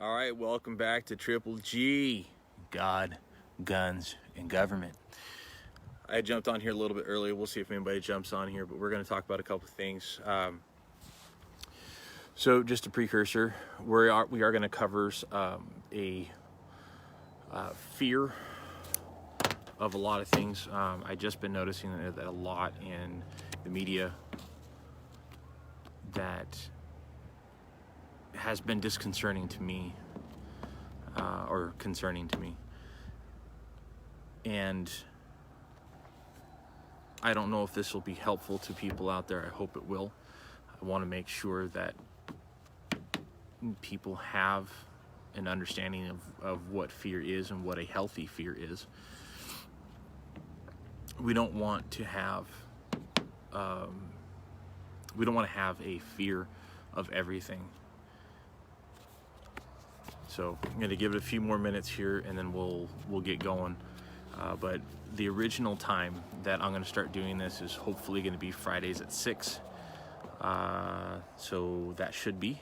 All right, welcome back to Triple G, God, Guns, and Government. I jumped on here a little bit earlier. We'll see if anybody jumps on here, but we're going to talk about a couple of things. So, just a precursor, we are going to cover a fear of a lot of things. I just been noticing that a lot in the media that has been disconcerting to me, or concerning to me. And I don't know if this will be helpful to people out there. I hope it will. I want to make sure that people have an understanding of what fear is and what a healthy fear is. We don't want to have a fear of everything. So I'm going to give it a few more minutes here, and then we'll get going. But the original time that I'm going to start doing this is hopefully going to be Fridays at 6. So that should be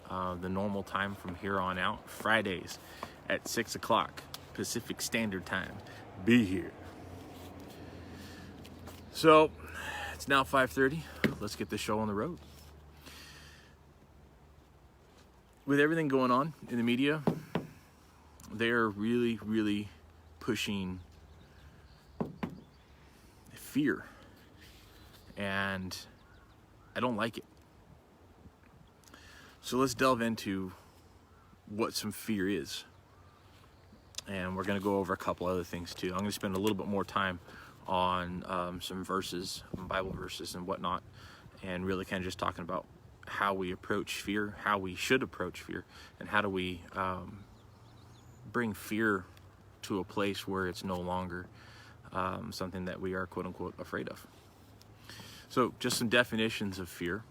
the normal time from here on out. Fridays at 6 o'clock Pacific Standard Time. Be here. So it's now 5:30. Let's get the show on the road. With everything going on in the media, they're really, really pushing fear, and I don't like it. So let's delve into what some fear is, and we're going to go over a couple other things too. I'm going to spend a little bit more time on some verses, Bible verses and whatnot, and really kind of just talking about how we approach fear, how we should approach fear, and how do we bring fear to a place where it's no longer something that we are quote-unquote afraid of. So just some definitions of fear,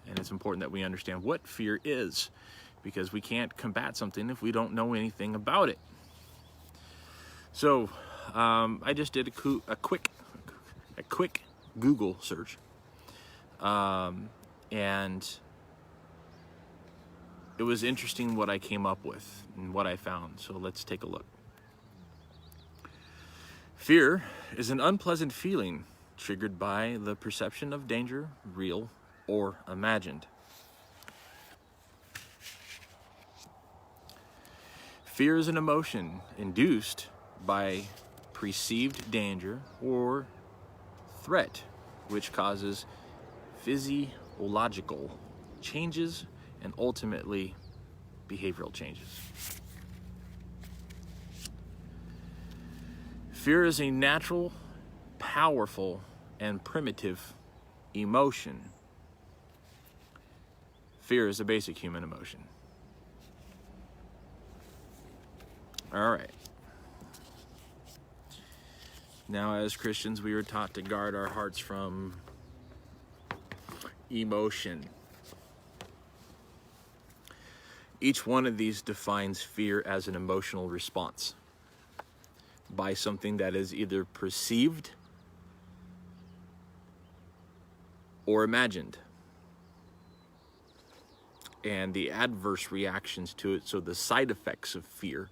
and it's important that we understand what fear is, because we can't combat something if we don't know anything about it. So I just did a quick Google search, and it was interesting what I came up with and what I found. So let's take a look. Fear is an unpleasant feeling triggered by the perception of danger, real or imagined. Fear is an emotion induced by perceived danger or threat, which causes physiological changes and ultimately behavioral changes. Fear is a natural, powerful, and primitive emotion. Fear is a basic human emotion. All right. Now, as Christians, we are taught to guard our hearts from emotion. Each one of these defines fear as an emotional response by something that is either perceived or imagined, and the adverse reactions to it, so the side effects of fear,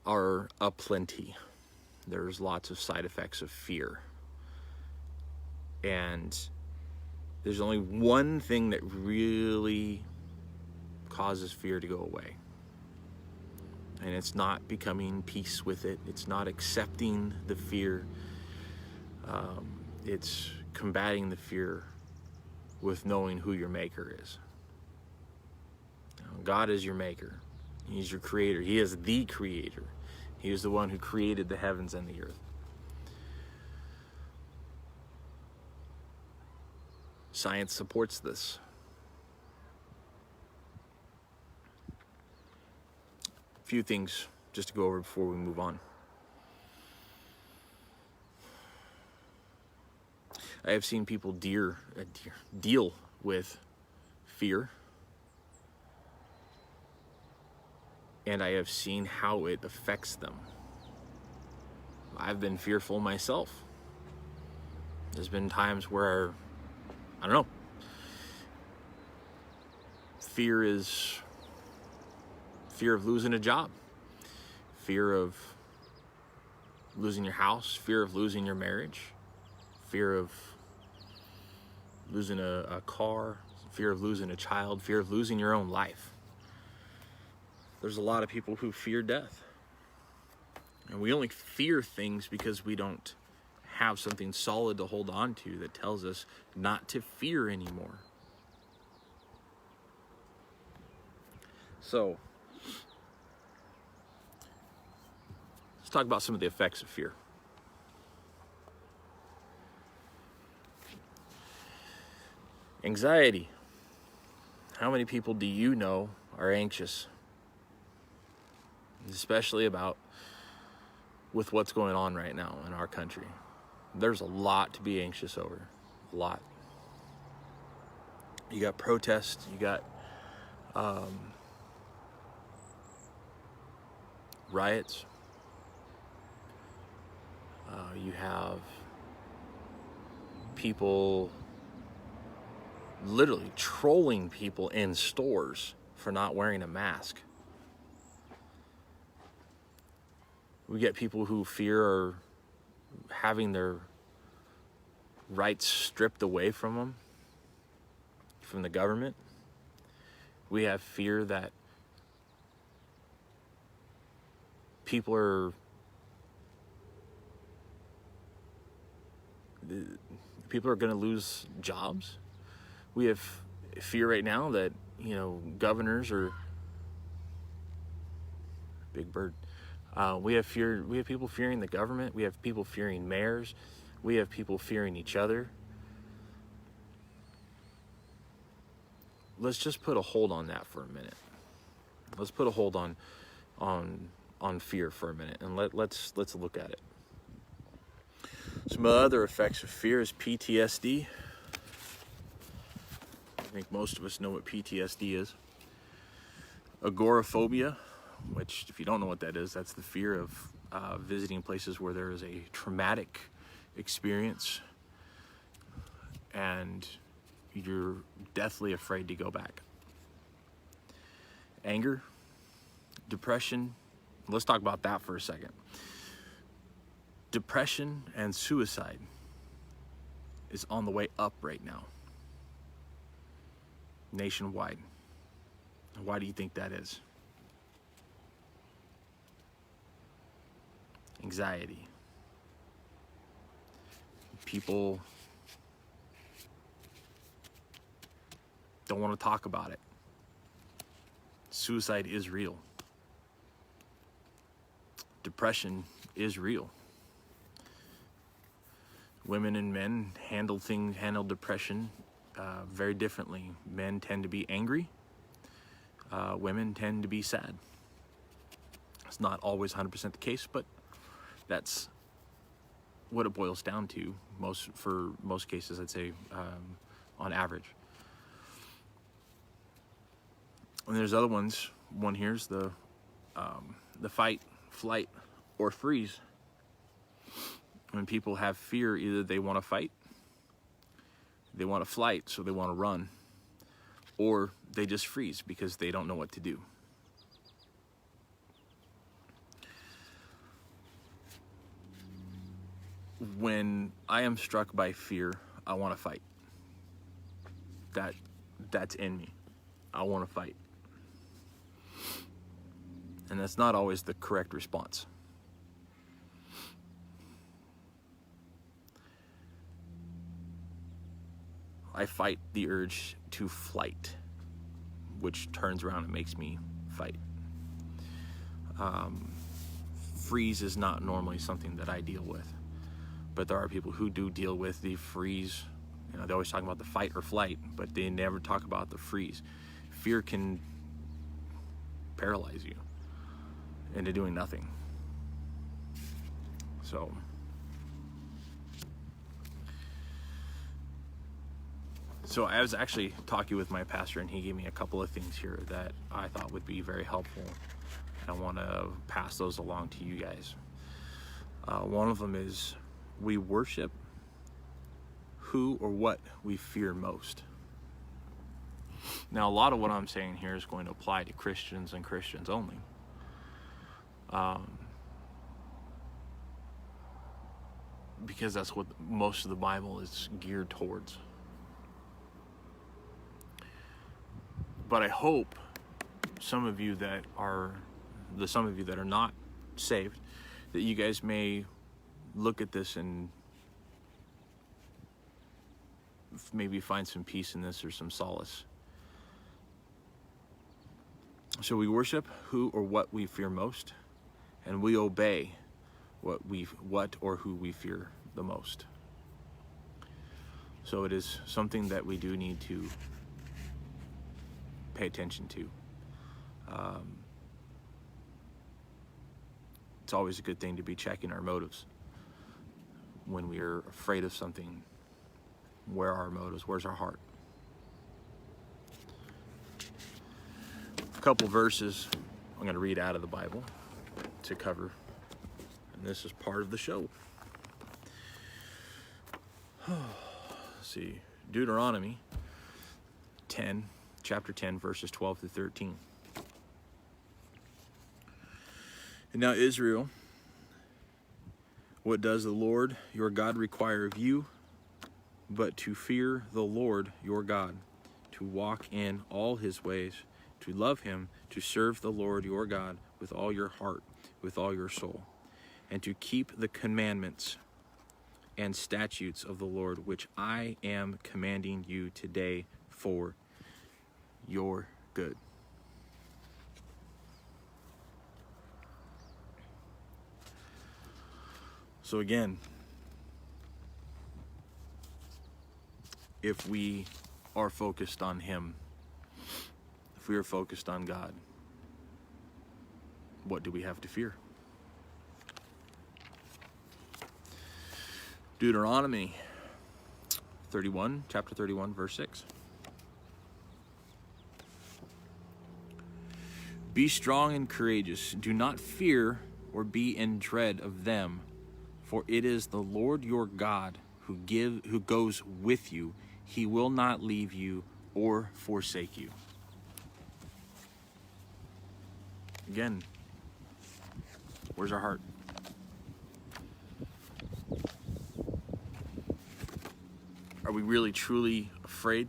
are aplenty. There's lots of side effects of fear, and there's only one thing that really causes fear to go away, and it's not becoming peace with it. It's not accepting the fear. It's combating the fear with knowing who your maker is. God is your maker. He's your creator. He is the creator. He is the one who created the heavens and the earth. Science supports this. A few things just to go over before we move on. I have seen people deal with fear, and I have seen how it affects them. I've been fearful myself. There's been times where, I don't know, fear is fear of losing a job, fear of losing your house, fear of losing your marriage, fear of losing a car, fear of losing a child, fear of losing your own life. There's a lot of people who fear death. And we only fear things because we don't have something solid to hold on to that tells us not to fear anymore. So, let's talk about some of the effects of fear. Anxiety. How many people do you know are anxious? Especially with what's going on right now in our country. There's a lot to be anxious over. A lot. You got protests, you got riots, you have people literally trolling people in stores for not wearing a mask. We get people who fear having their rights stripped away from them, from the government. We have fear that people are going to lose jobs. We have fear right now that, governors are big bird. We have fear. We have people fearing the government. We have people fearing mayors. We have people fearing each other. Let's just put a hold on that for a minute. Let's put a hold on fear for a minute, and let's look at it. Some other effects of fear is PTSD. I think most of us know what PTSD is. Agoraphobia, which, if you don't know what that is, that's the fear of visiting places where there is a traumatic experience and you're deathly afraid to go back. Anger, depression. Let's talk about that for a second. Depression and suicide is on the way up right now, nationwide. Why do you think that is? Anxiety. People don't want to talk about it. Suicide is real. Depression is real. Women and men handle depression very differently. Men tend to be angry. Women tend to be sad. It's not always 100% the case, but that's what it boils down to. For most cases, I'd say, on average. And there's other ones. One here's the fight, flight, or freeze. When people have fear, either they want to fight, they want to flight, so they want to run, or they just freeze because they don't know what to do. When I am struck by fear, I want to fight. That's in me. I want to fight. And that's not always the correct response. I fight the urge to flight, which turns around and makes me fight. Freeze is not normally something that I deal with, but there are people who do deal with the freeze. They always talk about the fight or flight, but they never talk about the freeze. Fear can paralyze you into doing nothing. So I was actually talking with my pastor, and he gave me a couple of things here that I thought would be very helpful. I want to pass those along to you guys. One of them is we worship who or what we fear most. Now, a lot of what I'm saying here is going to apply to Christians and Christians only. Because that's what most of the Bible is geared towards. But I hope some of you that are not saved, that you guys may look at this and maybe find some peace in this or some solace. So we worship who or what we fear most, and we obey what or who we fear the most. So it is something that we do need to pay attention to. It's always a good thing to be checking our motives when we are afraid of something. Where are our motives? Where's our heart? A couple verses I'm going to read out of the Bible to cover, and this is part of the show. Let's see, Deuteronomy 10, chapter 10, verses 12 to 13. And now, Israel, what does the Lord your God require of you but to fear the Lord your God, to walk in all his ways, to love him, to serve the Lord your God with all your heart, with all your soul, and to keep the commandments and statutes of the Lord, which I am commanding you today for your good. So again, if we are focused on him, if we are focused on God, what do we have to fear? Deuteronomy 31, chapter 31, verse 6. Be strong and courageous. Do not fear or be in dread of them, for it is the Lord your God who goes with you. He will not leave you or forsake you. Again, where's our heart? Are we really truly afraid?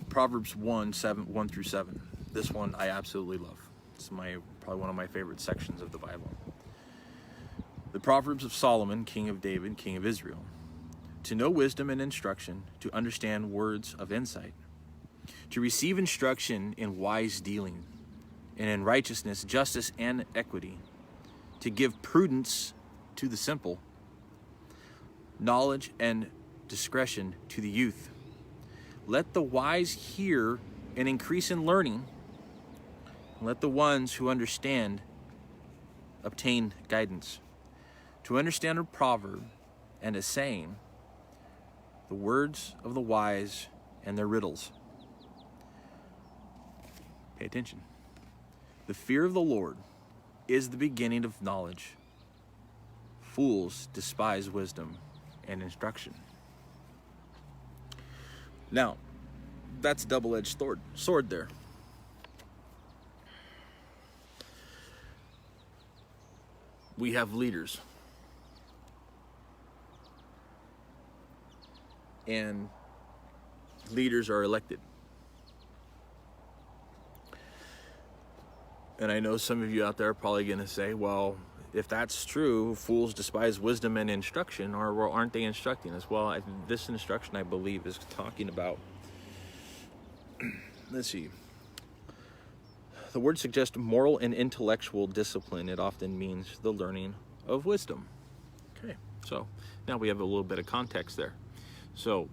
Proverbs 1 through 7. This one I absolutely love. It's probably one of my favorite sections of the Bible. The Proverbs of Solomon, king of David, king of Israel. To know wisdom and instruction, to understand words of insight, to receive instruction in wise dealing, and in righteousness, justice, and equity, to give prudence to the simple, knowledge and discretion to the youth. Let the wise hear and increase in learning. Let the ones who understand obtain guidance. To understand a proverb and a saying, the words of the wise and their riddles. Pay attention. The fear of the Lord is the beginning of knowledge. Fools despise wisdom and instruction. Now, that's a double-edged sword there. We have leaders. And leaders are elected. And I know some of you out there are probably going to say, well, if that's true, fools despise wisdom and instruction, or aren't they instructing us? Well, this instruction, I believe, is talking about, let's see. The word suggests moral and intellectual discipline. It often means the learning of wisdom. Okay, so now we have a little bit of context there. So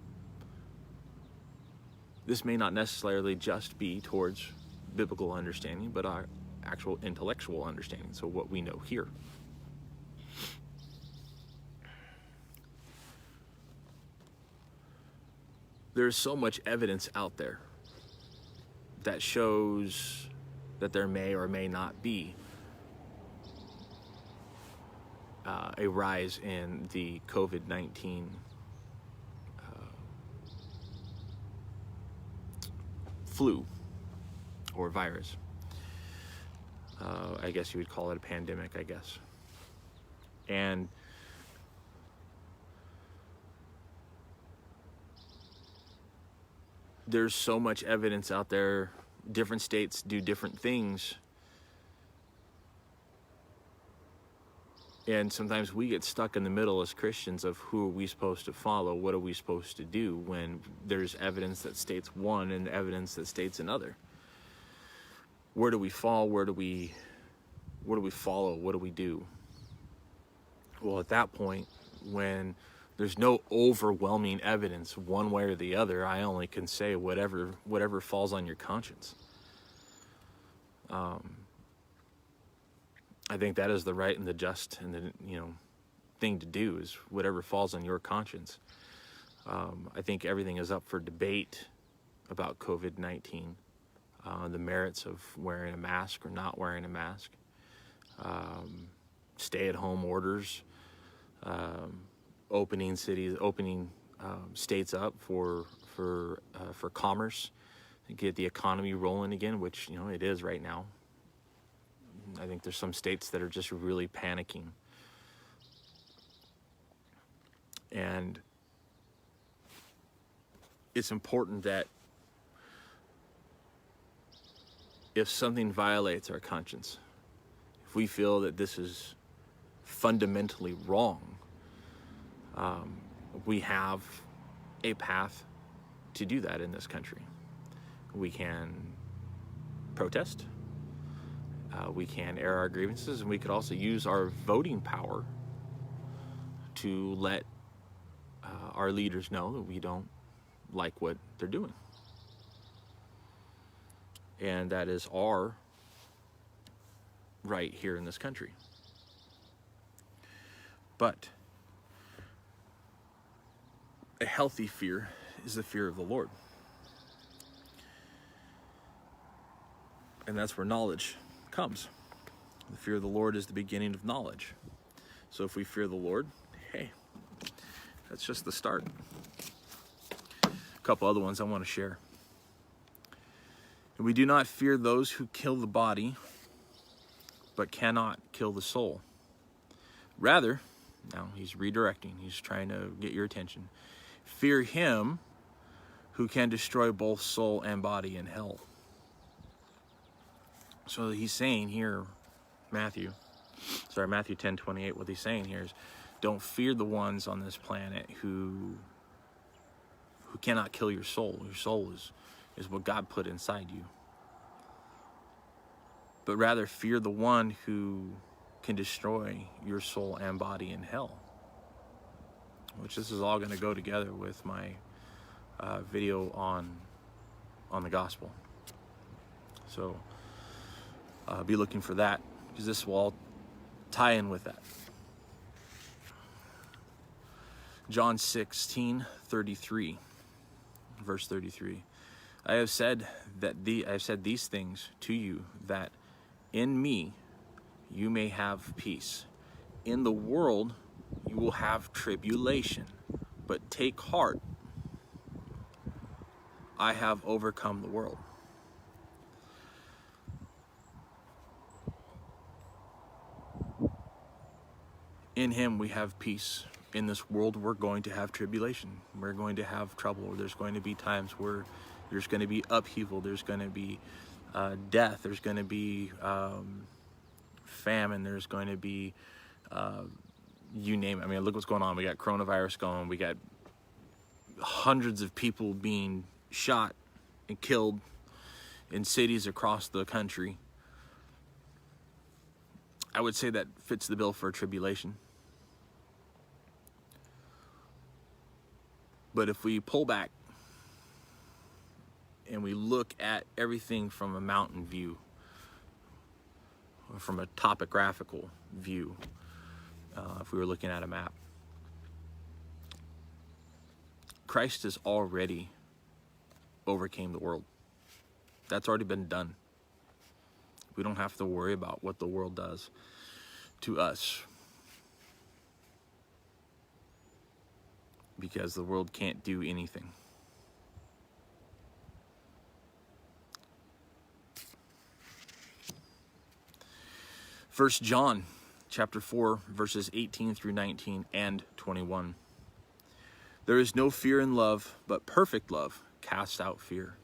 this may not necessarily just be towards biblical understanding, but our actual intellectual understanding, so what we know here. There's so much evidence out there that shows that there may or may not be a rise in the COVID-19 flu or virus. I guess you would call it a pandemic, I guess. And there's so much evidence out there. Different states do different things. And sometimes we get stuck in the middle as Christians of who are we supposed to follow? What are we supposed to do when there's evidence that states one and evidence that states another? Where do we fall? Where do we follow? What do we do? Well, at that point, when there's no overwhelming evidence one way or the other, I only can say whatever falls on your conscience. I think that is the right and the just and the thing to do, is whatever falls on your conscience. I think everything is up for debate about COVID-19, the merits of wearing a mask or not wearing a mask, stay-at-home orders, opening states up for commerce, and get the economy rolling again, which it is right now. I think there's some states that are just really panicking. And it's important that if something violates our conscience, if we feel that this is fundamentally wrong, we have a path to do that in this country. We can protest. We can air our grievances, and we could also use our voting power to let our leaders know that we don't like what they're doing. And that is our right here in this country. But a healthy fear is the fear of the Lord. And that's where knowledge comes. The fear of the Lord is the beginning of knowledge. So if we fear the Lord, hey, that's just the start. A couple other ones I want to share. And we do not fear those who kill the body, but cannot kill the soul. Rather, now he's redirecting, he's trying to get your attention. Fear him who can destroy both soul and body in hell. So he's saying here, Matthew 10:28, what he's saying here is, don't fear the ones on this planet who cannot kill your soul. Your soul is what God put inside you. But rather fear the one who can destroy your soul and body in hell. Which this is all going to go together with my video on the gospel. So be looking for that, because this will all tie in with that. John 16:33, verse 33. I have said these things to you, that in me you may have peace. In the world you will have tribulation, but take heart, I have overcome the world. In him we have peace. In this world we're going to have tribulation. We're going to have trouble. There's going to be times where there's going to be upheaval. There's going to be death. There's going to be famine. There's going to be you name it. I mean, look what's going on. We got coronavirus going. We got hundreds of people being shot and killed in cities across the country. I would say that fits the bill for a tribulation. But if we pull back and we look at everything from a mountain view, or from a topographical view, if we were looking at a map, Christ has already overcame the world. That's already been done. We don't have to worry about what the world does to us, because the world can't do anything. 1 John chapter 4, verses 18 through 19 and 21. There is no fear in love, but perfect love casts out fear.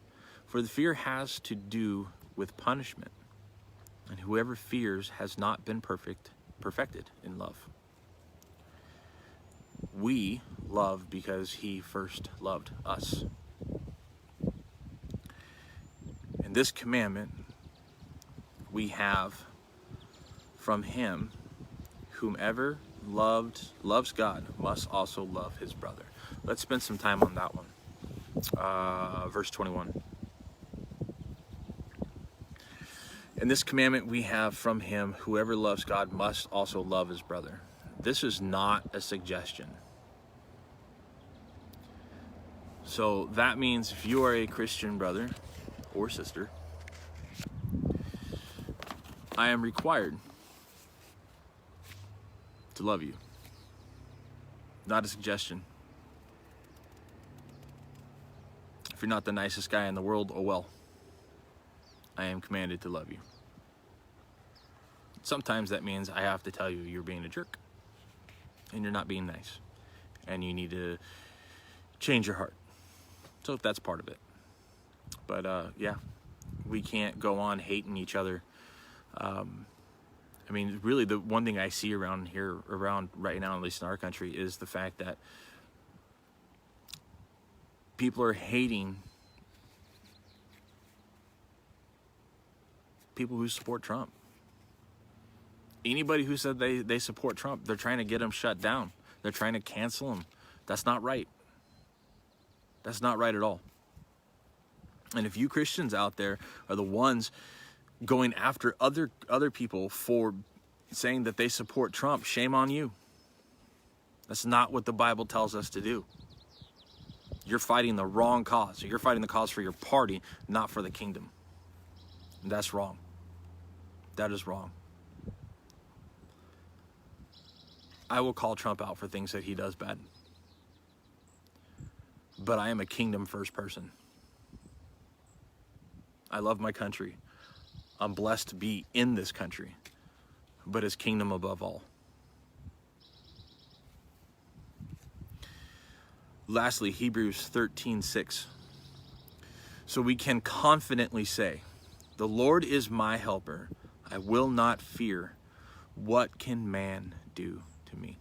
For the fear has to do with punishment, and whoever fears has not been perfected in love. We love because he first loved us. And this commandment we have from him, whomever loves God must also love his brother. Let's spend some time on that one. Verse 21. And this commandment we have from him, whoever loves God must also love his brother. This is not a suggestion. So that means if you are a Christian brother or sister, I am required to love you. Not a suggestion. If you're not the nicest guy in the world, oh well. I am commanded to love you. Sometimes that means I have to tell you you're being a jerk and you're not being nice and you need to change your heart. So that's part of it. But yeah, we can't go on hating each other. I mean, really the one thing I see around right now, at least in our country, is the fact that people are hating people who support Trump. Anybody who said they support Trump, they're trying to get him shut down. They're trying to cancel him. That's not right. That's not right at all. And if you Christians out there are the ones going after other people for saying that they support Trump, shame on you. That's not what the Bible tells us to do. You're fighting the wrong cause. You're fighting the cause for your party, not for the kingdom. And that's wrong. That is wrong. I will call Trump out for things that he does bad. But I am a kingdom first person. I love my country. I'm blessed to be in this country, but his kingdom above all. Lastly, Hebrews 13:6. So we can confidently say, the Lord is my helper. I will not fear. What can man do to me?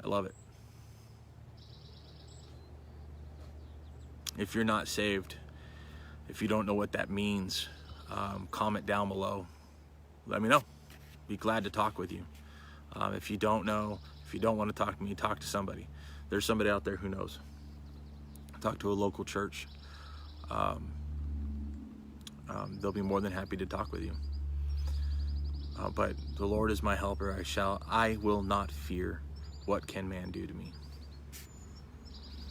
I love it. If you're not saved, if you don't know what that means, comment down below. Let me know. Be glad to talk with you. If you don't know, if you don't want to talk to me, talk to somebody. There's somebody out there who knows. Talk to a local church. They'll be more than happy to talk with you. But the Lord is my helper. I will not fear. What can man do to me?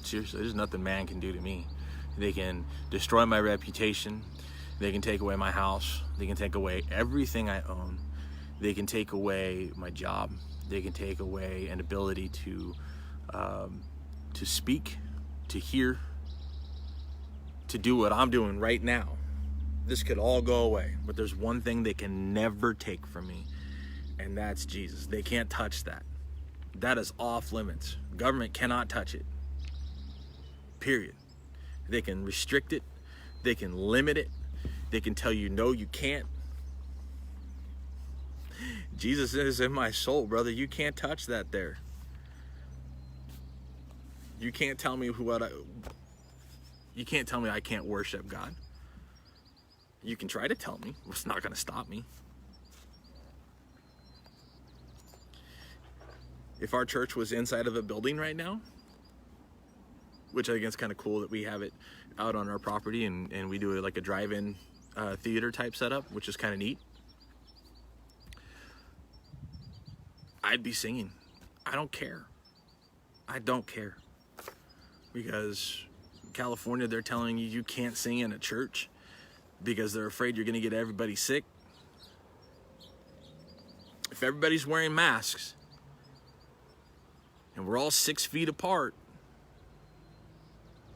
Seriously, there's nothing man can do to me. They can destroy my reputation. They can take away my house. They can take away everything I own. They can take away my job. They can take away an ability to speak, to hear, to do what I'm doing right now. This could all go away, but there's one thing they can never take from me, and that's Jesus. They can't touch that. That is off limits. Government cannot touch it. Period. They can restrict it. They can limit it. They can tell you, no, you can't. Jesus is in my soul, brother. You can't touch that there. You can't tell me you can't tell me I can't worship God. You can try to tell me. It's not going to stop me. If our church was inside of a building right now, which I think is kind of cool that we have it out on our property and we do like a drive-in theater type setup, which is kind of neat. I'd be singing. I don't care. I don't care. Because California, they're telling you you can't sing in a church because they're afraid you're going to get everybody sick. If everybody's wearing masks and we're all 6 feet apart,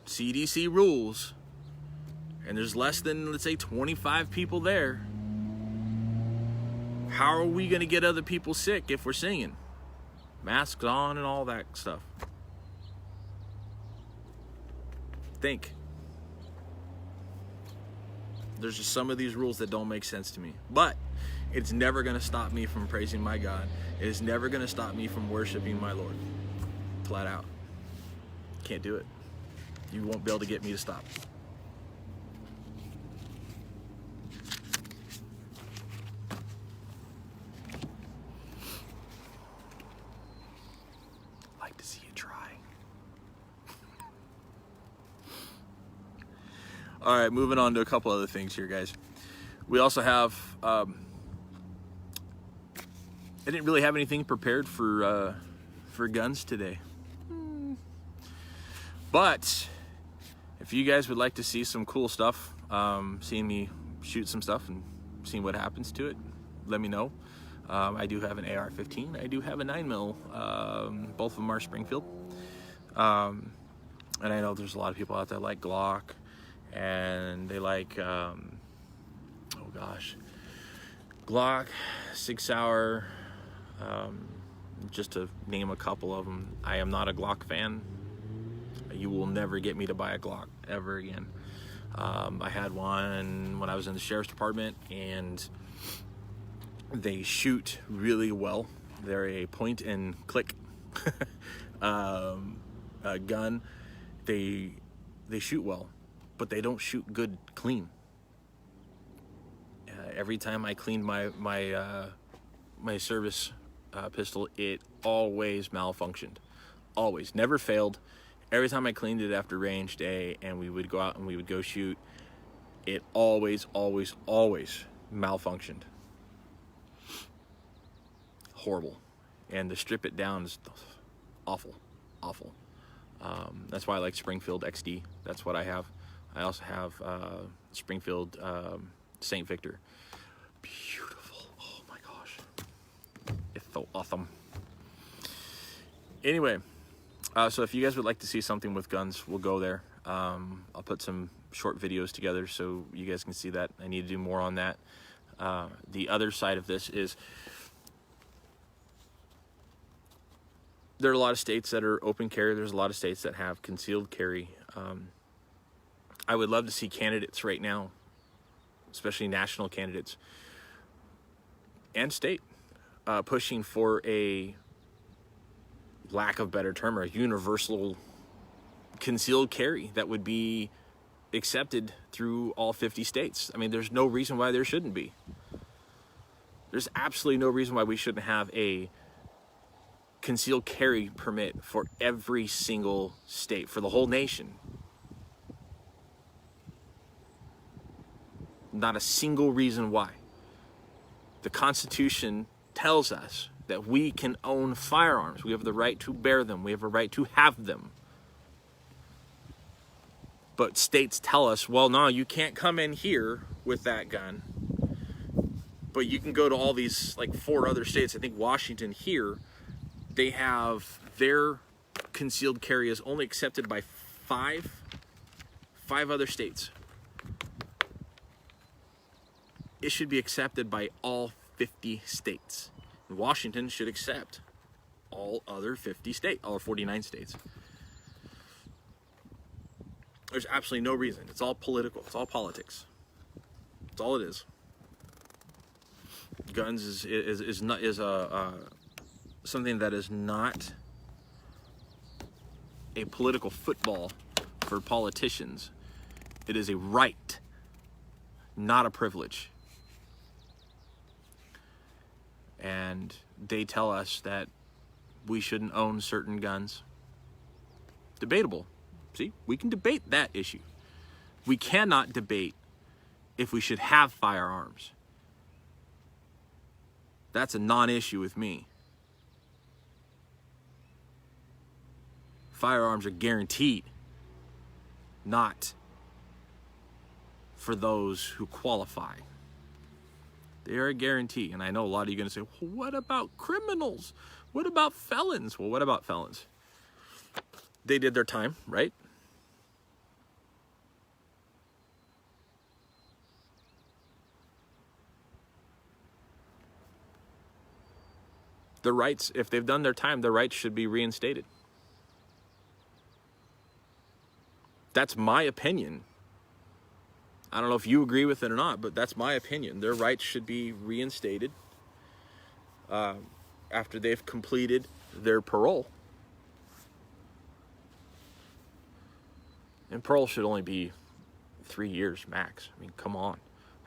CDC rules, and there's less than, let's say, 25 people there, how are we going to get other people sick if we're singing? Masks on and all that stuff. Think. There's just some of these rules that don't make sense to me. But it's never going to stop me from praising my God. It is never going to stop me from worshiping my Lord. Flat out. Can't do it. You won't be able to get me to stop. Like to see you try. All right, moving on to a couple other things here, guys. We also have, I didn't really have anything prepared for guns today. But if you guys would like to see some cool stuff, seeing me shoot some stuff and seeing what happens to it, let me know. I do have an AR-15. I do have a 9mm. Both of them are Springfield. And I know there's a lot of people out there like Glock, and they like, Glock, 6 Hour, just to name a couple of them. I am not a Glock fan. You will never get me to buy a Glock ever again. I had one when I was in the sheriff's department, and they shoot really well. They're a point and click gun. They shoot well, but they don't shoot good clean. Every time I cleaned my service pistol, it always malfunctioned. Always, never failed. Every time I cleaned it after range day and we would go out and we would go shoot, it always malfunctioned. Horrible. And to strip it down is awful. That's why I like Springfield XD. That's what I have. I also have Springfield St. Victor. Beautiful. Oh my gosh. It's so awesome. Anyway, so if you guys would like to see something with guns, we'll go there. I'll put some short videos together so you guys can see that. I need to do more on that. The other side of this is there are a lot of states that are open carry. There's a lot of states that have concealed carry. I would love to see candidates right now, especially national candidates and state, pushing for a, lack of better term, or a universal concealed carry that would be accepted through all 50 states. I mean, there's no reason why there shouldn't be. There's absolutely no reason why we shouldn't have a concealed carry permit for every single state, for the whole nation. Not a single reason why. The Constitution tells us that we can own firearms. We have the right to bear them. We have a right to have them. But states tell us, well, no, you can't come in here with that gun. But you can go to all these, like 4 other states. I think Washington here, they have their concealed carry is only accepted by five other states. It should be accepted by all 50 states. Washington should accept all other 50 states, all 49 states. There's absolutely no reason. It's all political. It's all politics. That's all it is. Guns is something that is not a political football for politicians. It is a right, not a privilege. And they tell us that we shouldn't own certain guns. Debatable. See, we can debate that issue. We cannot debate if we should have firearms. That's a non-issue with me. Firearms are guaranteed, not for those who qualify. They are a guarantee. And I know a lot of you are going to say, well, what about criminals? What about felons? Well, what about felons? They did their time, right? Their rights, if they've done their time, their rights should be reinstated. That's my opinion. I don't know if you agree with it or not, but that's my opinion. Their rights should be reinstated after they've completed their parole. And parole should only be 3 years max. I mean, come on.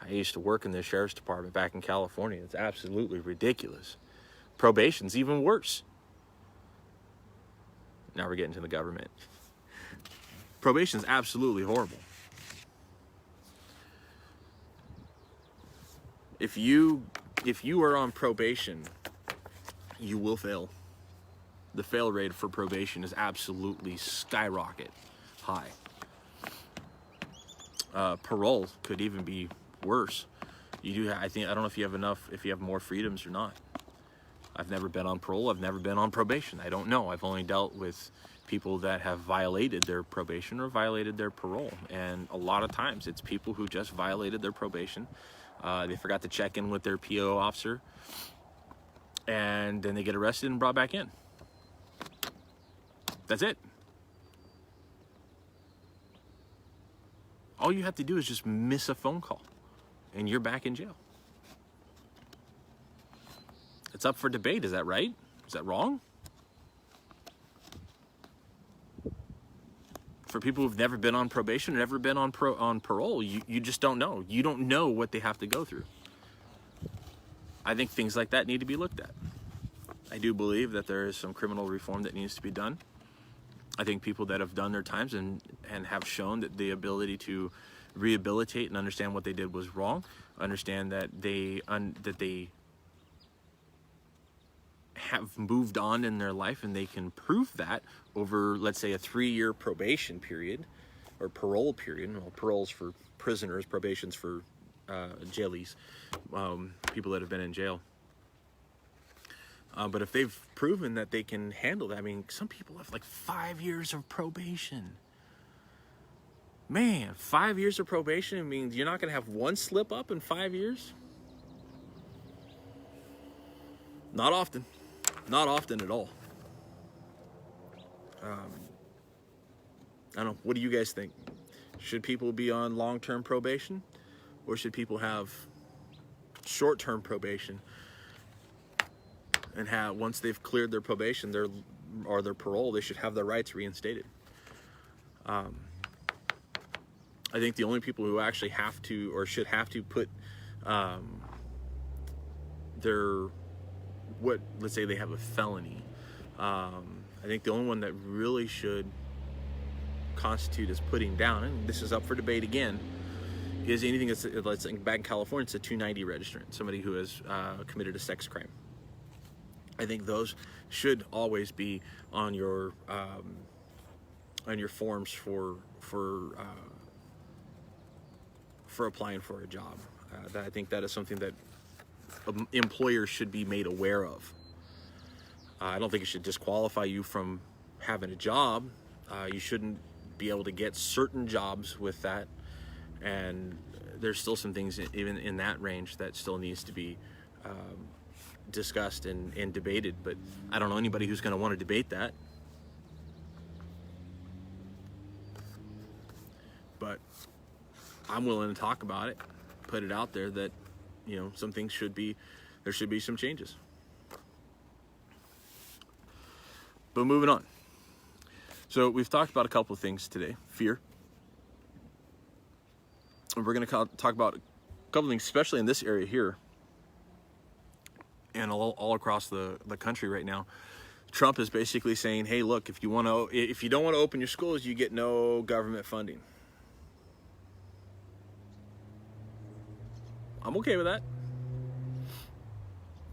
I used to work in the sheriff's department back in California. It's absolutely ridiculous. Probation's even worse. Now we're getting to the government. Probation's absolutely horrible. If you are on probation, you will fail. The fail rate for probation is absolutely skyrocket high. Parole could even be worse. I don't know if you have more freedoms or not. I've never been on parole. I've never been on probation. I don't know. I've only dealt with people that have violated their probation or violated their parole. And a lot of times it's people who just violated their probation. They forgot to check in with their PO officer, and then they get arrested and brought back in. That's it. All you have to do is just miss a phone call, and you're back in jail. It's up for debate. Is that right? Is that wrong? For people who've never been on probation, never been on parole, you just don't know. You don't know what they have to go through. I think things like that need to be looked at. I do believe that there is some criminal reform that needs to be done. I think people that have done their times and have shown that the ability to rehabilitate and understand what they did was wrong, understand that they have moved on in their life, and they can prove that over, let's say, a 3-year probation period or parole period. Well, parole's for prisoners, probation's for jailies, people that have been in jail. But if they've proven that they can handle that, I mean, some people have like 5 years of probation. Man, 5 years of probation means you're not going to have one slip up in 5 years? Not often. Not often at all. I don't know. What do you guys think? Should people be on long-term probation, or should people have short-term probation and once they've cleared their probation, their parole, they should have their rights reinstated? I think the only people who actually have to or should have to put let's say they have a felony. I think the only one that really should constitute as putting down, and this is up for debate again, is anything that's, let's say back in California, it's a 290 registrant, somebody who has committed a sex crime. I think those should always be on your forms for applying for a job. I think that is something that employers should be made aware of. I don't think it should disqualify you from having a job. You shouldn't be able to get certain jobs with that, and there's still some things even in that range that still needs to be discussed and debated, but I don't know anybody who's going to want to debate that. But I'm willing to talk about it, put it out there that, some things there should be some changes. But moving on. So we've talked about a couple of things today. Fear. And we're going to talk about a couple of things, especially in this area here and all across the country right now. Trump is basically saying, hey, look, if you don't want to open your schools, you get no government funding. I'm okay with that.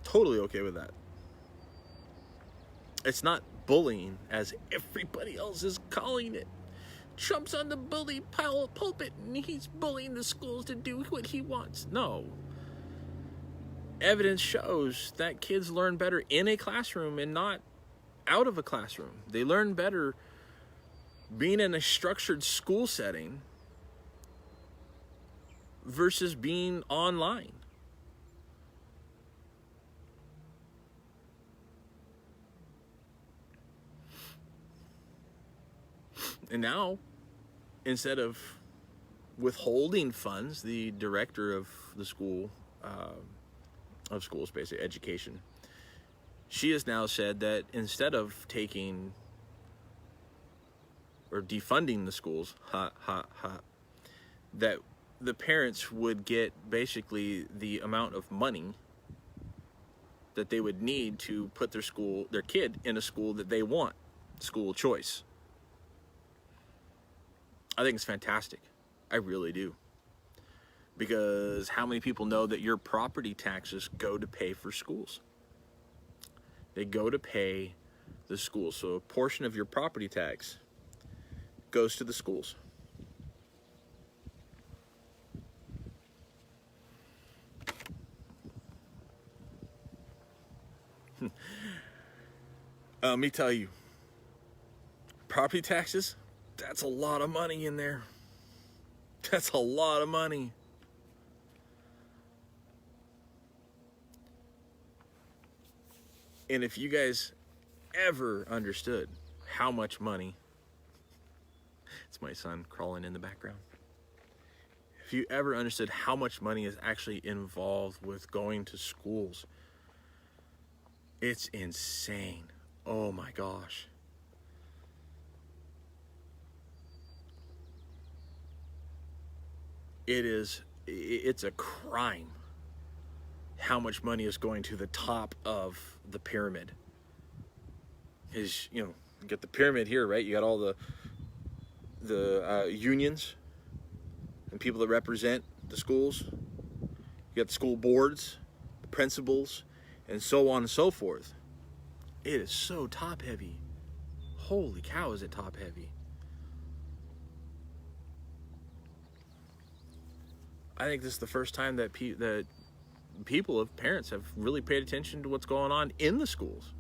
Totally okay with that. It's not bullying as everybody else is calling it. Trump's on the bully pulpit and he's bullying the schools to do what he wants. No. Evidence shows that kids learn better in a classroom and not out of a classroom. They learn better being in a structured school setting versus being online. And now, instead of withholding funds, the director of the school, of schools, basically education, she has now said that instead of taking or defunding the schools, that the parents would get basically the amount of money that they would need to put their kid in a school that they want, school choice. I think it's fantastic. I really do. Because how many people know that your property taxes go to pay for schools? They go to pay the schools. So a portion of your property tax goes to the schools. Let me tell you, property taxes, that's a lot of money in there. That's a lot of money. And if you guys ever understood how much money, it's my son crawling in the background. If you ever understood how much money is actually involved with going to schools, it's insane. Oh my gosh. It's a crime how much money is going to the top of the pyramid. Is, you get the pyramid here, right? You got all the unions and people that represent the schools. You got the school boards, the principals, and so on and so forth. It is so top heavy. Holy cow, is it top heavy. I think this is the first time that parents have really paid attention to what's going on in the schools.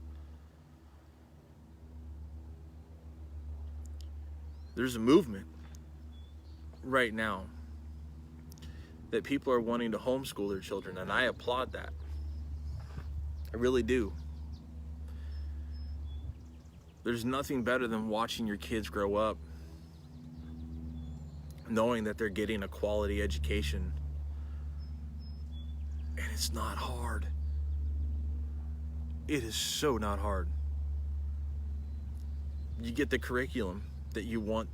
There's a movement right now that people are wanting to homeschool their children, and I applaud that. I really do. There's nothing better than watching your kids grow up knowing that they're getting a quality education. And it's not hard. It is so not hard. You get the curriculum that you want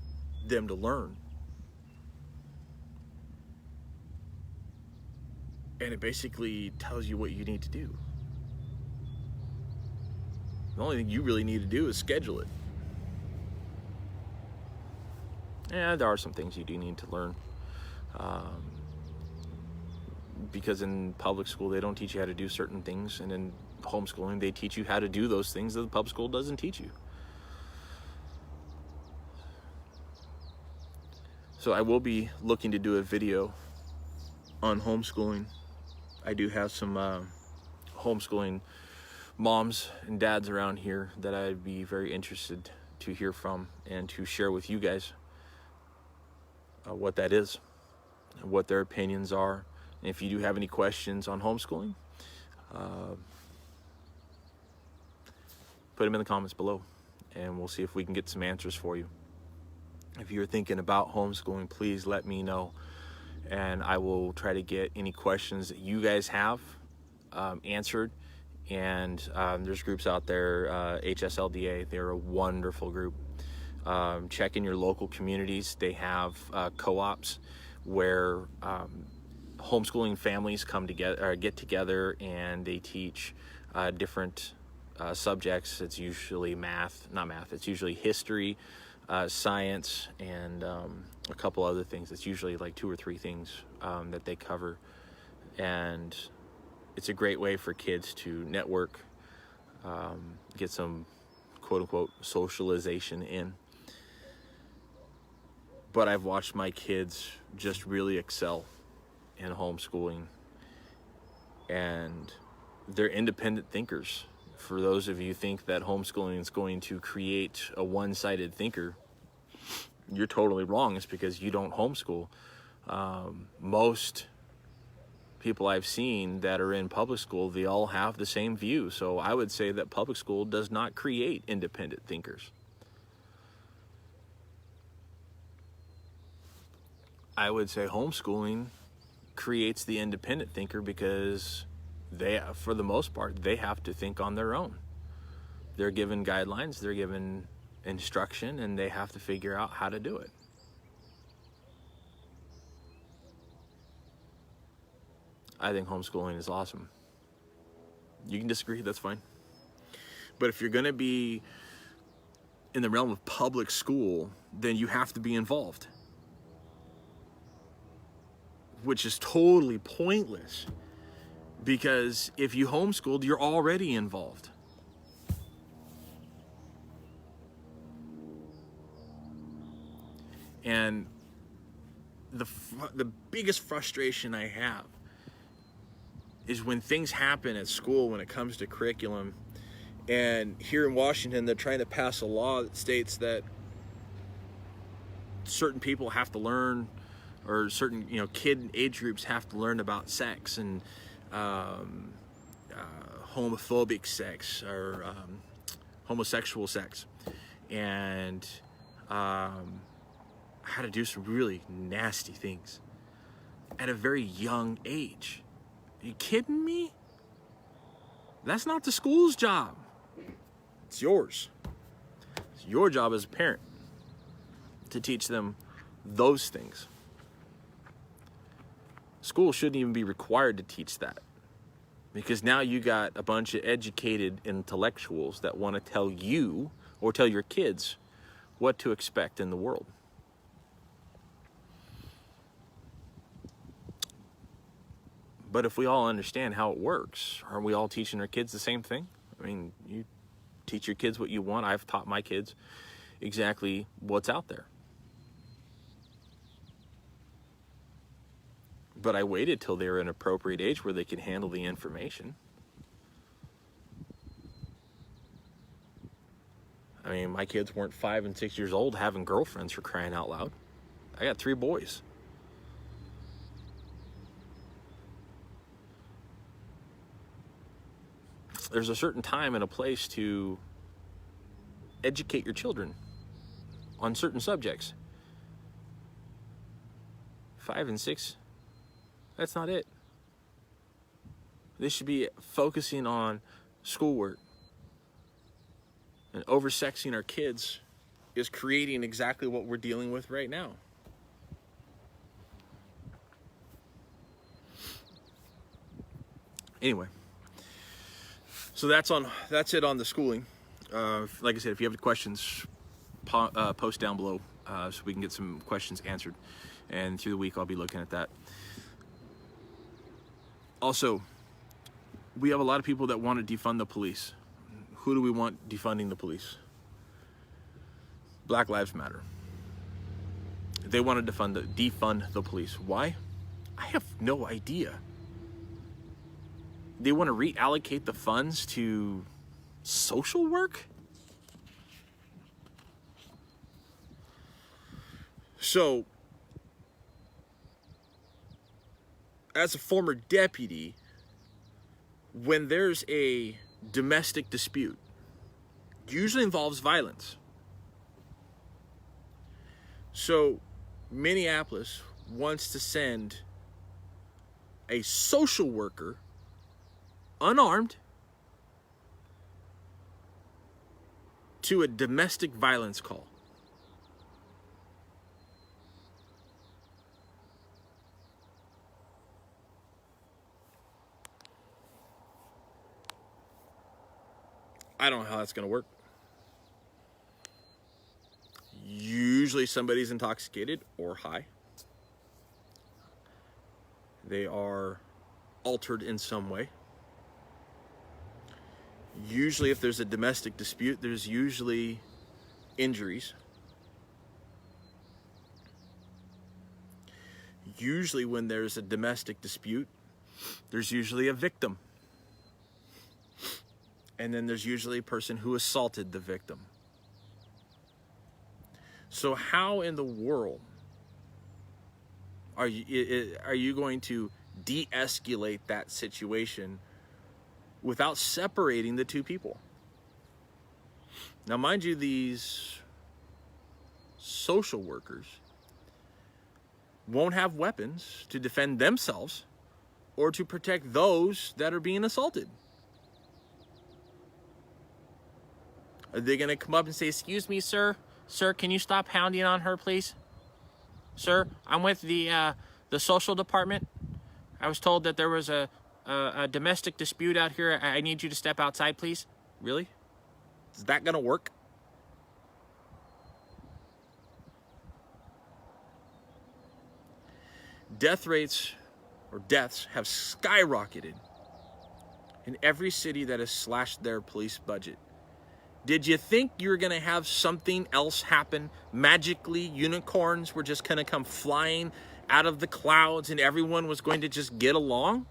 them to learn. And it basically tells you what you need to do. The only thing you really need to do is schedule it. And there are some things you do need to learn. Because in public school, they don't teach you how to do certain things. And in homeschooling, they teach you how to do those things that the public school doesn't teach you. So I will be looking to do a video on homeschooling. I do have some homeschooling moms and dads around here that I'd be very interested to hear from and to share with you guys what that is and what their opinions are. And if you do have any questions on homeschooling, put them in the comments below and we'll see if we can get some answers for you. If you're thinking about homeschooling, please let me know, and I will try to get any questions that you guys have answered. And there's groups out there, HSLDA, they're a wonderful group. Check in your local communities. They have co-ops where homeschooling families come together, or get together, and they teach different subjects. It's usually it's usually history, science, and a couple other things. It's usually like 2 or 3 things that they cover. And it's a great way for kids to network, get some quote-unquote socialization in. But I've watched my kids just really excel in homeschooling, and they're independent thinkers. For those of you who think that homeschooling is going to create a one-sided thinker, you're totally wrong. It's because you don't homeschool. Most people I've seen that are in public school, they all have the same view. So I would say that public school does not create independent thinkers. I would say homeschooling creates the independent thinker, because they, for the most part, they have to think on their own. They're given guidelines, they're given instruction, and they have to figure out how to do it. I think homeschooling is awesome. You can disagree, that's fine. But if you're going to be in the realm of public school, then you have to be involved, which is totally pointless, because if you homeschooled, you're already involved. And the biggest frustration I have is when things happen at school when it comes to curriculum. And here in Washington, they're trying to pass a law that states that certain people have to learn, or certain kid age groups have to learn about sex and homophobic sex, or homosexual sex, and how to do some really nasty things at a very young age. Are you kidding me? That's not the school's job. It's yours. It's your job as a parent to teach them those things. School shouldn't even be required to teach that, because now you got a bunch of educated intellectuals that want to tell you or tell your kids what to expect in the world. But if we all understand how it works, aren't we all teaching our kids the same thing? I mean, you teach your kids what you want. I've taught my kids exactly what's out there. But I waited till they were an appropriate age where they could handle the information. I mean, my kids weren't 5 and 6 years old having girlfriends, for crying out loud. I got 3 boys. There's a certain time and a place to educate your children on certain subjects. 5 and 6, that's not it. They should be focusing on schoolwork. And oversexing our kids is creating exactly what we're dealing with right now. Anyway, so that's it on the schooling. Like I said, if you have any questions, post down below so we can get some questions answered. And through the week, I'll be looking at that. Also, we have a lot of people that want to defund the police. Who do we want defunding the police? Black Lives Matter. They want to defund the police. Why? I have no idea. They want to reallocate the funds to social work? So, as a former deputy, when there's a domestic dispute, usually involves violence. So, Minneapolis wants to send a social worker, unarmed, to a domestic violence call. I don't know how that's going to work. Usually somebody's intoxicated or high. They are altered in some way. Usually if there's a domestic dispute, there's usually injuries. Usually when there's a domestic dispute, there's usually a victim. And then there's usually a person who assaulted the victim. So how in the world are you going to de-escalate that situation without separating the two people? Now, mind you, these social workers won't have weapons to defend themselves or to protect those that are being assaulted. Are they going to come up and say, "Excuse me, sir? Sir, can you stop pounding on her, please? Sir, I'm with the social department. I was told that there was a domestic dispute out here. I need you to step outside, please." Really? Is that going to work? Death rates or deaths have skyrocketed in every city that has slashed their police budget. Did you think you were going to have something else happen? Magically, unicorns were just going to come flying out of the clouds and everyone was going to just get along?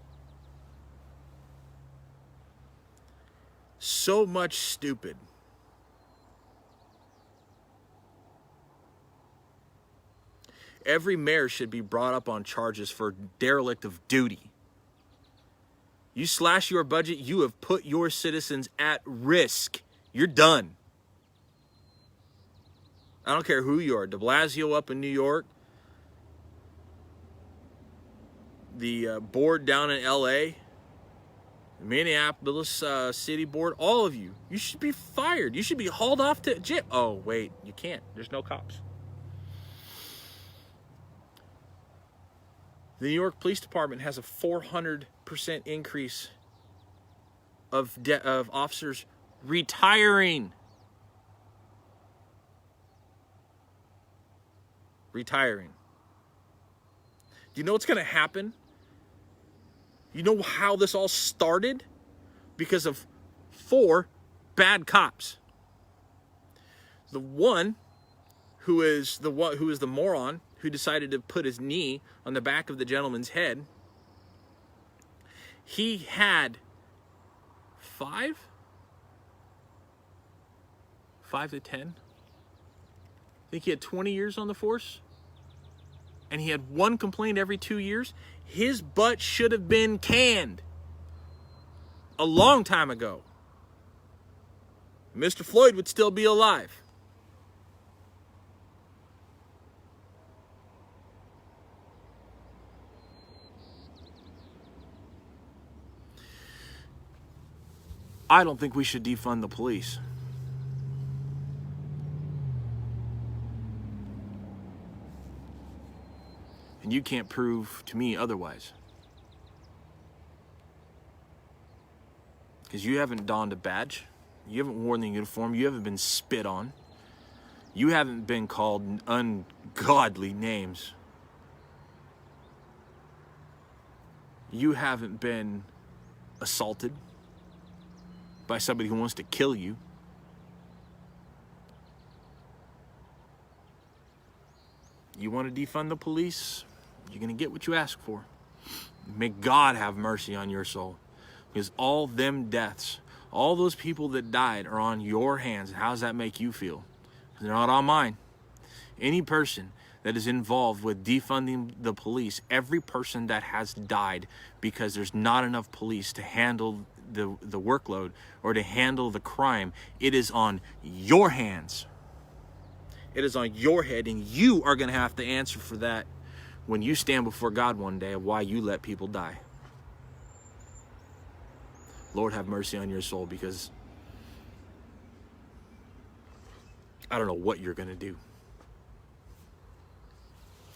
So much stupid. Every mayor should be brought up on charges for derelict of duty. You slash your budget, you have put your citizens at risk. You're done. I don't care who you are. De Blasio up in New York. The board down in LA. Minneapolis City Board. All of you. You should be fired. You should be hauled off to jail. Oh, wait. You can't. There's no cops. The New York Police Department has a 400% increase of officers retiring. Retiring. Do you know what's going to happen? You know how this all started? Because of 4 bad cops. The one who is the moron who decided to put his knee on the back of the gentleman's head. He had 5 to 10. I think he had 20 years on the force. And he had 1 complaint every 2 years. His butt should have been canned a long time ago. Mr. Floyd would still be alive. I don't think we should defund the police. And you can't prove to me otherwise. Because you haven't donned a badge. You haven't worn the uniform. You haven't been spit on. You haven't been called ungodly names. You haven't been assaulted by somebody who wants to kill you. You want to defund the police? You're going to get what you ask for. May God have mercy on your soul. Because all them deaths, all those people that died are on your hands. How does that make you feel? They're not on mine. Any person that is involved with defunding the police, every person that has died because there's not enough police to handle the workload or to handle the crime, it is on your hands. It is on your head, and you are going to have to answer for that when you stand before God one day of why you let people die. Lord, have mercy on your soul, because I don't know what you're going to do.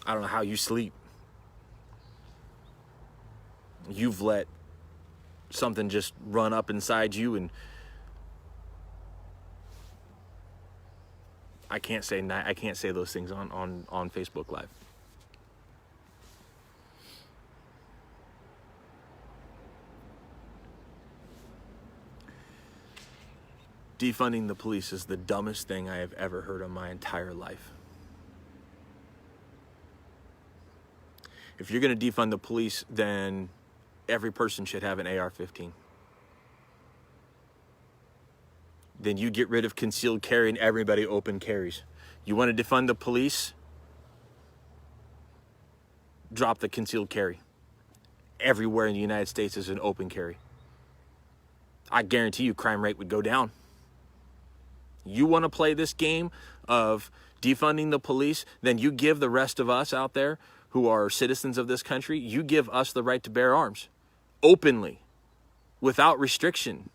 I don't know how you sleep. You've let something just run up inside you, and I can't say those things on Facebook Live. Defunding the police is the dumbest thing I have ever heard in my entire life. If you're going to defund the police, then every person should have an AR-15. Then you get rid of concealed carry and everybody open carries. You want to defund the police? Drop the concealed carry. Everywhere in the United States is an open carry. I guarantee you crime rate would go down. You want to play this game of defunding the police? Then you give the rest of us out there who are citizens of this country, you give us the right to bear arms openly, without restriction.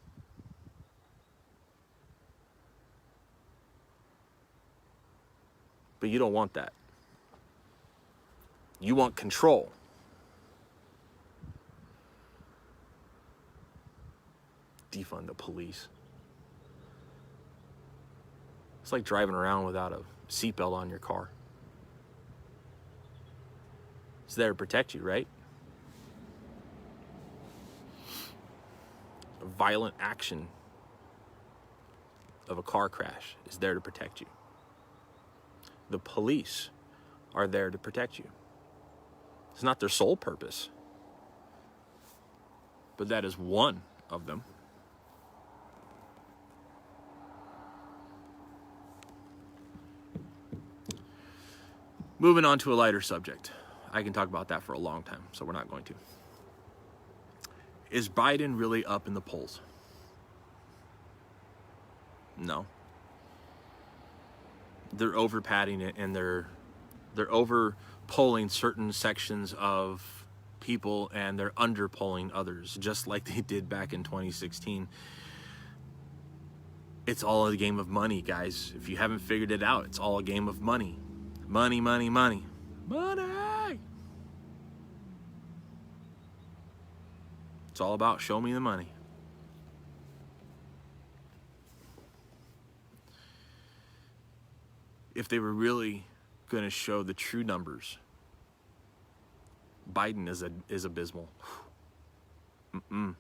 But you don't want that. You want control. Defund the police. It's like driving around without a seatbelt on your car. It's there to protect you, right? A violent action of a car crash is there to protect you. The police are there to protect you. It's not their sole purpose, but that is one of them. Moving on to a lighter subject. I can talk about that for a long time, so we're not going to. Is Biden really up in the polls? No. They're over padding it, and they're over polling certain sections of people, and they're under polling others, just like they did back in 2016. It's all a game of money, guys. If you haven't figured it out, it's all a game of money. Money, money, money. Money! It's all about show me the money. If they were really going to show the true numbers, Biden is abysmal. Not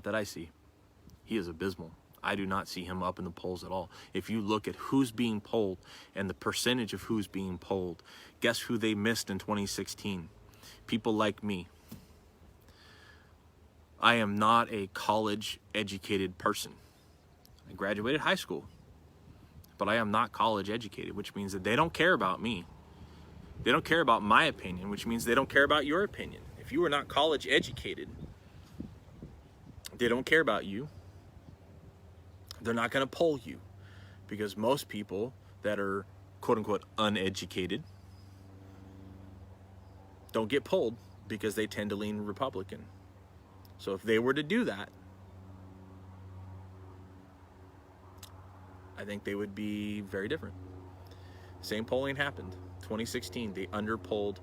that I see. He is abysmal. I do not see him up in the polls at all. If you look at who's being polled and the percentage of who's being polled, guess who they missed in 2016? People like me. I am not a college-educated person. I graduated high school, but I am not college-educated, which means that they don't care about me. They don't care about my opinion, which means they don't care about your opinion. If you are not college-educated, they don't care about you. They're not going to poll you, because most people that are quote-unquote uneducated don't get polled because they tend to lean Republican. So if they were to do that, I think they would be very different. Same polling happened. 2016, they underpolled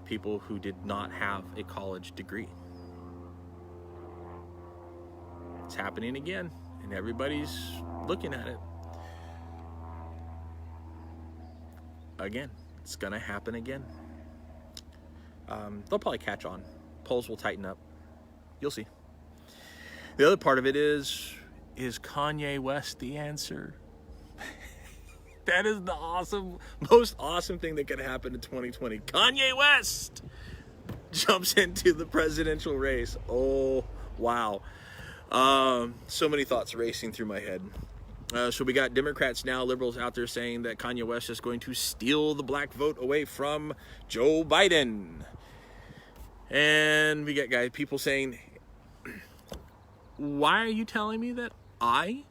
people who did not have a college degree. It's happening again, and everybody's looking at it. Again, it's gonna happen again. They'll probably catch on. Polls will tighten up. You'll see. The other part of it is Kanye West the answer? That is the most awesome thing that could happen in 2020. Kanye West jumps into the presidential race. Oh, wow. So many thoughts racing through my head. So we got Democrats now, liberals out there saying that Kanye West is going to steal the black vote away from Joe Biden. And we got people saying, why are you telling me that I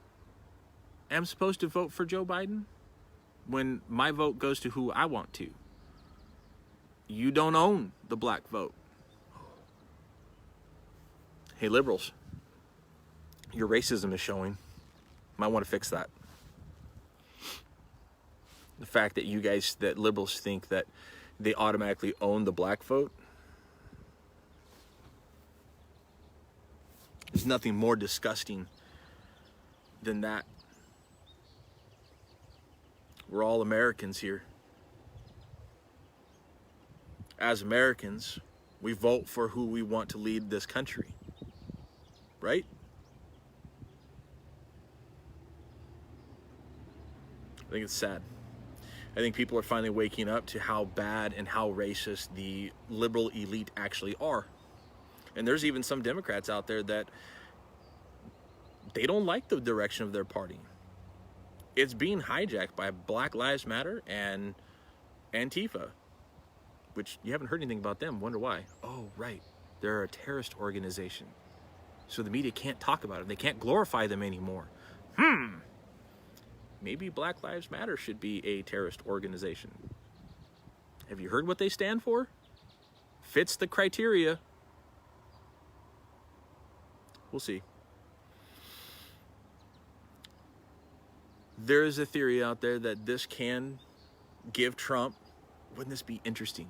am supposed to vote for Joe Biden when my vote goes to who I want to? You don't own the black vote. Hey, liberals, your racism is showing. Might want to fix that. The fact that that liberals think that they automatically own the black vote. There's nothing more disgusting than that. We're all Americans here. As Americans, we vote for who we want to lead this country. Right? I think it's sad. I think people are finally waking up to how bad and how racist the liberal elite actually are. And there's even some Democrats out there that they don't like the direction of their party. It's being hijacked by Black Lives Matter and Antifa, which you haven't heard anything about them. Wonder why? Oh, right. They're a terrorist organization. So the media can't talk about it. They can't glorify them anymore. Maybe Black Lives Matter should be a terrorist organization. Have you heard what they stand for? Fits the criteria. We'll see. There is a theory out there that this can give Trump, wouldn't this be interesting,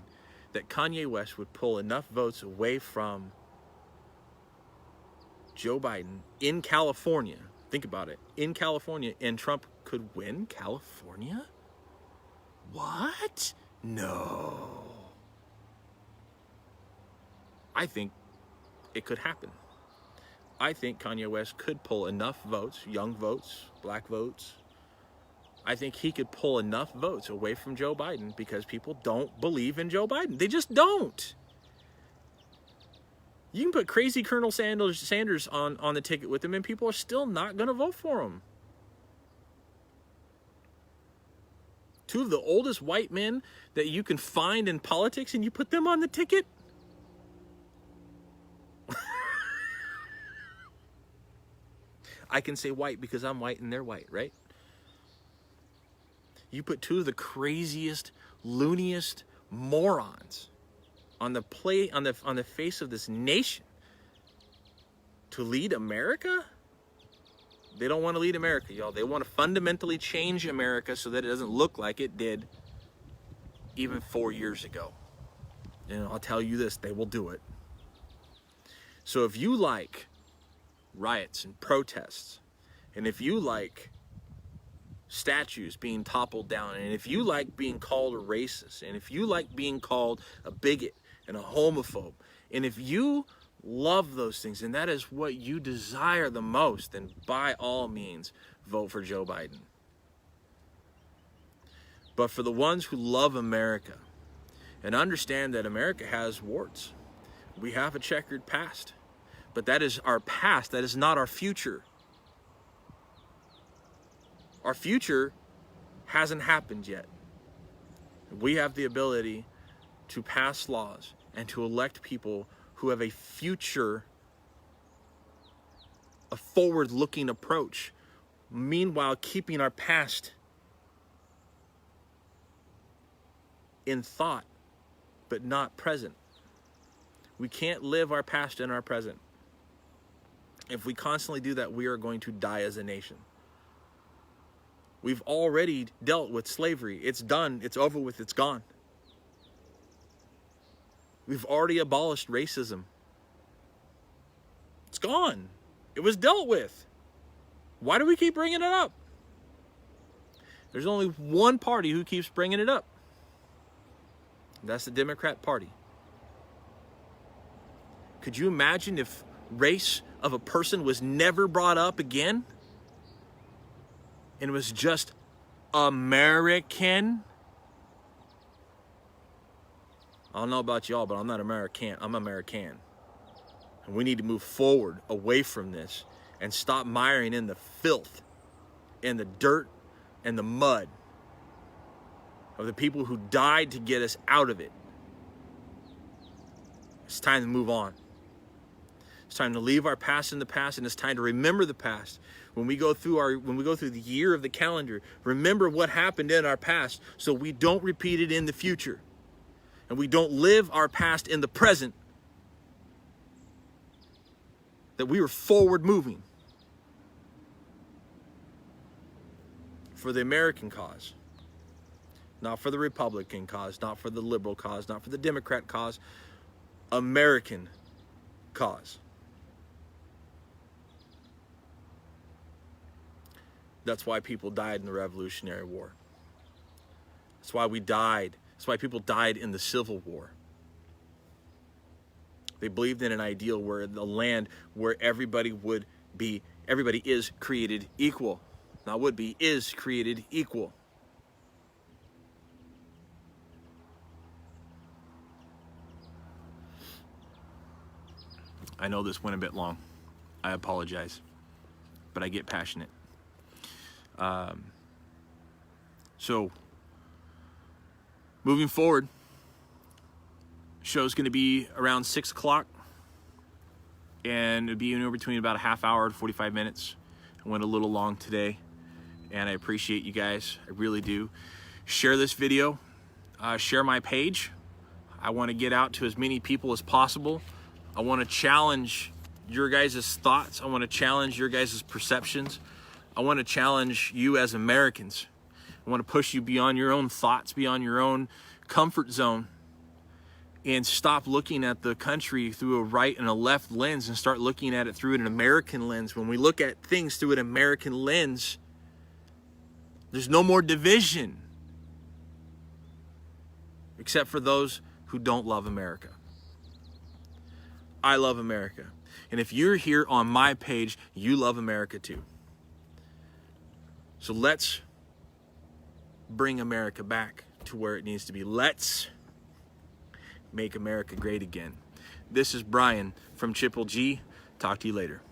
that Kanye West would pull enough votes away from Joe Biden in California. Think about it. In California, and Trump could win California? What? No. I think it could happen. I think Kanye West could pull enough votes, young votes, black votes. I think he could pull enough votes away from Joe Biden because people don't believe in Joe Biden. They just don't. You can put crazy Colonel Sanders on the ticket with him and people are still not going to vote for him. Two of the oldest white men that you can find in politics and you put them on the ticket? I can say white because I'm white and they're white, right? You put two of the craziest, looniest morons on the face of this nation to lead America? They don't want to lead America, y'all. They want to fundamentally change America so that it doesn't look like it did even 4 years ago. And I'll tell you this, they will do it. So if you like riots and protests, and if you like statues being toppled down, and if you like being called a racist, and if you like being called a bigot and a homophobe, and if you love those things and that is what you desire the most, then by all means vote for Joe Biden. But for the ones who love America and understand that America has warts, we have a checkered past, but that is our past, that is not our future. Our future hasn't happened yet. We have the ability to pass laws and to elect people who have a future, a forward-looking approach, meanwhile keeping our past in thought, but not present. We can't live our past in our present. If we constantly do that, we are going to die as a nation. We've already dealt with slavery. It's done. It's over with. It's gone. We've already abolished racism. It's gone. It was dealt with. Why do we keep bringing it up? There's only one party who keeps bringing it up. That's the Democrat Party. Could you imagine if race of a person was never brought up again? And it was just American? I don't know about y'all, but I'm not American. I'm American. And we need to move forward away from this and stop miring in the filth and the dirt and the mud of the people who died to get us out of it. It's time to move on. It's time to leave our past in the past, and it's time to remember the past. When we go through the year of the calendar, remember what happened in our past so we don't repeat it in the future. And we don't live our past in the present. That we were forward moving for the American cause. Not for the Republican cause, not for the liberal cause, not for the Democrat cause. American cause. That's why people died in the Revolutionary War. That's why we died. That's why people died in the Civil War. They believed in an ideal where the land where everybody is created equal. Not would be, is created equal. I know this went a bit long. I apologize, but I get passionate. So, moving forward, show's going to be around 6 o'clock, and it'll be in between about a half hour to 45 minutes. I went a little long today, and I appreciate you guys. I really do. Share this video. share my page. I want to get out to as many people as possible. I want to challenge your guys' thoughts. I want to challenge your guys' perceptions. I want to challenge you as Americans. I want to push you beyond your own thoughts, beyond your own comfort zone, and stop looking at the country through a right and a left lens and start looking at it through an American lens. When we look at things through an American lens, there's no more division, except for those who don't love America. I love America. And if you're here on my page, you love America too. So let's bring America back to where it needs to be. Let's make America great again. This is Brian from Triple G. Talk to you later.